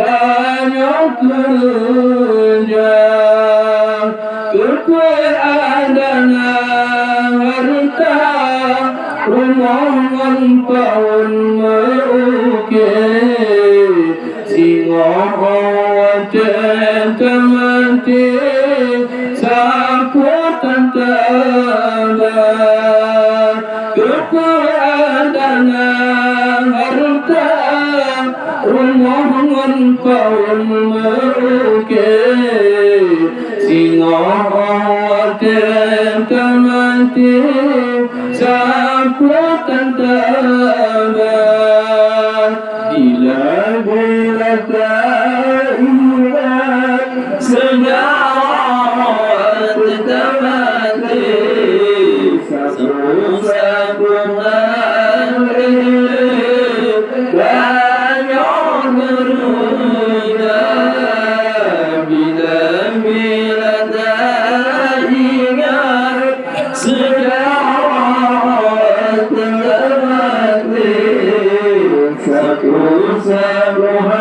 banyak kerja keadana harta rumah tahun merukir singoh temati sakutan tanda keadana harta rumah tahun merukir singoh temati sakutan tanda bila keingat senyawa temati susah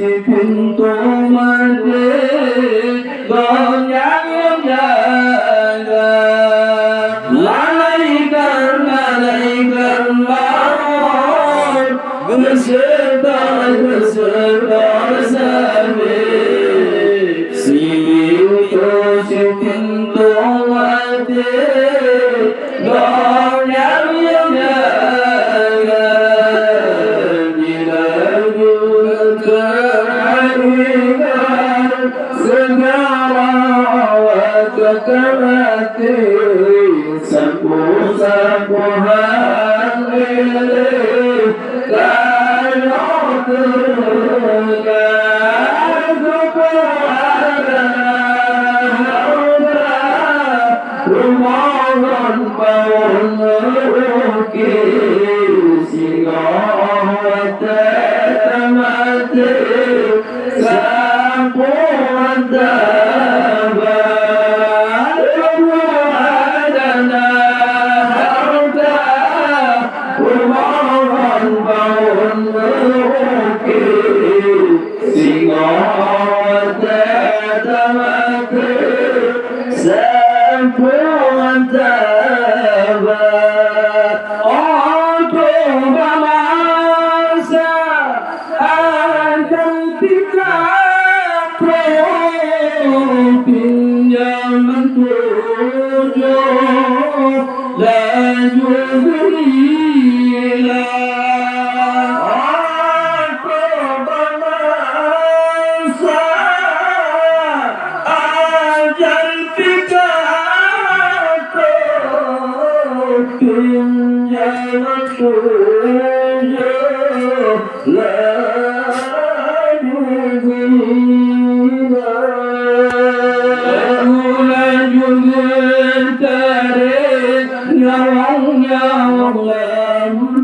si pintu mati banyak yang jaga malaikat maut beserta sahabat si pintu mati banyak yang jaga kemati sapu hati kayu rumahan bawang merukir singoh temati sapu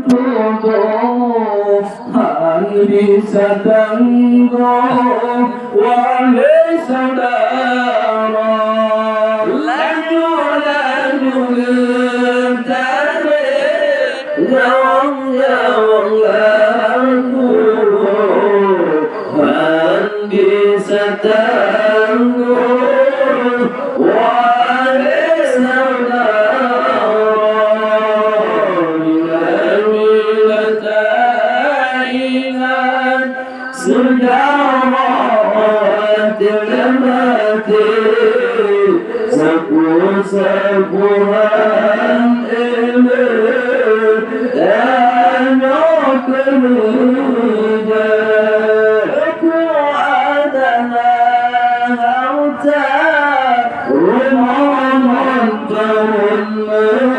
Tuhan bisa tangguh wahai saudara, laju gentare nyawang laku. Tuhan bisa tangguh wahai saudara, bila ingat sejarah mati sepuh-sepuhan ini dan kerja aku adalah harta rumah tahun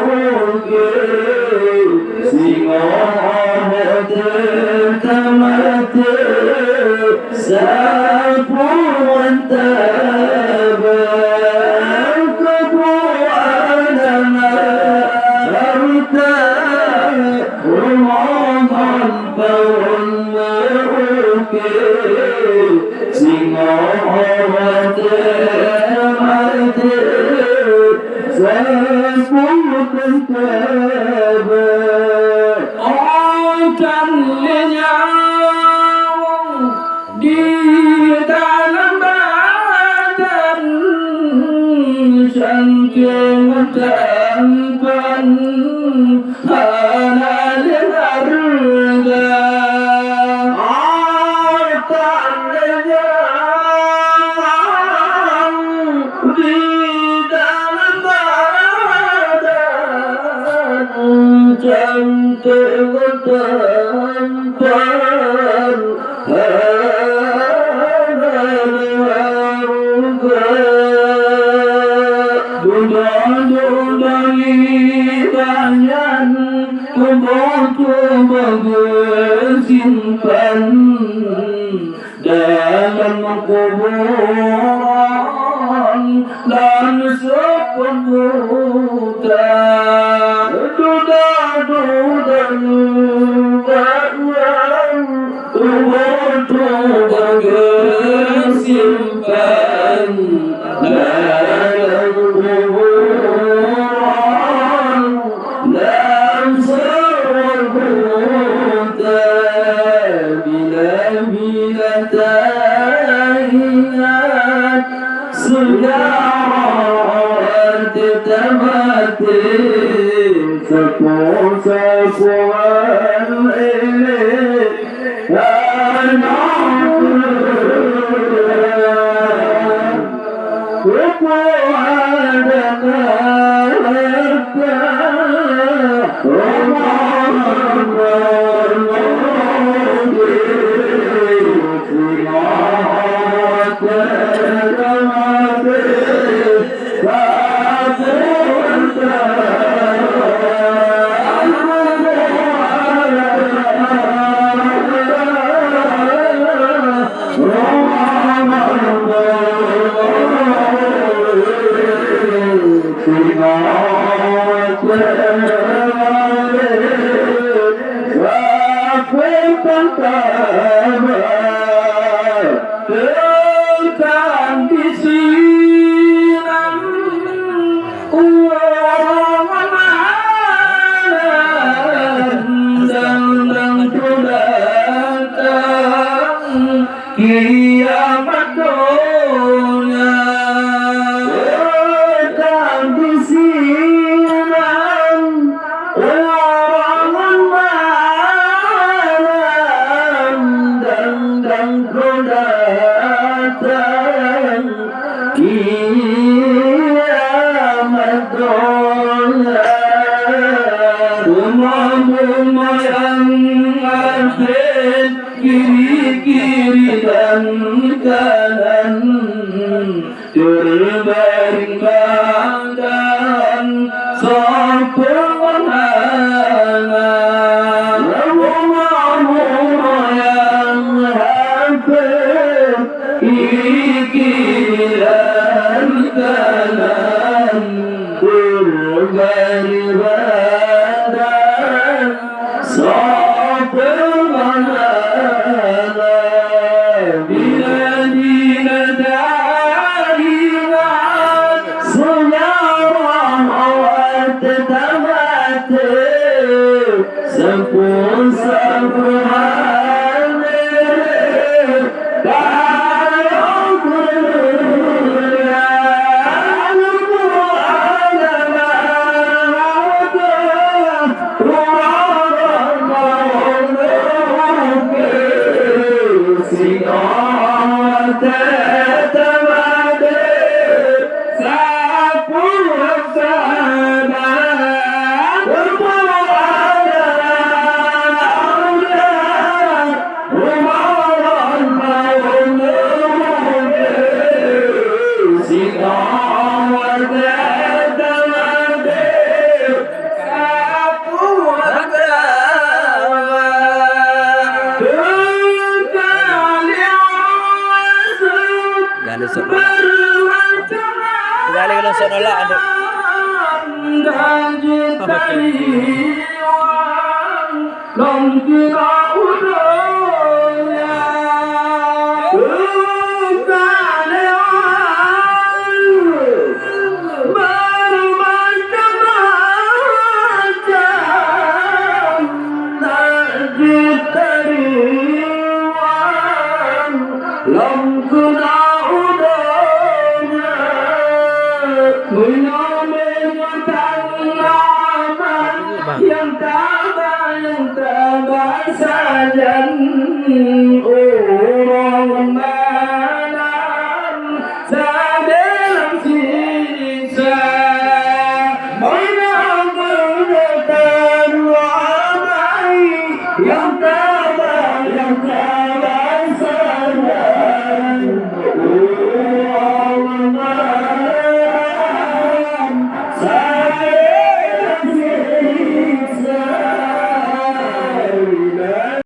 mungkin singa tertamati sepuh di dalam badan saking tanpan halal harga hartanya di dalam badan saking tanpan simpan dalam kuburan dan sepenutan duda-duda lupakan kubur simpan dalam kuburan dan bila teringat sejarah tertamati sepuh-sepuhan ini dan aku kiamat dunia akan disiram larangan malam dan datang kiamat dunia rumah-rumah yang asing kiri dan kanan terbaring badan sepenangan rumah-rumah yang hampir kiri dan kanan terbaring badan Galing lang sa nula, ano? Yang tabah sajan orang malam dalam sisa menanggung ramai yang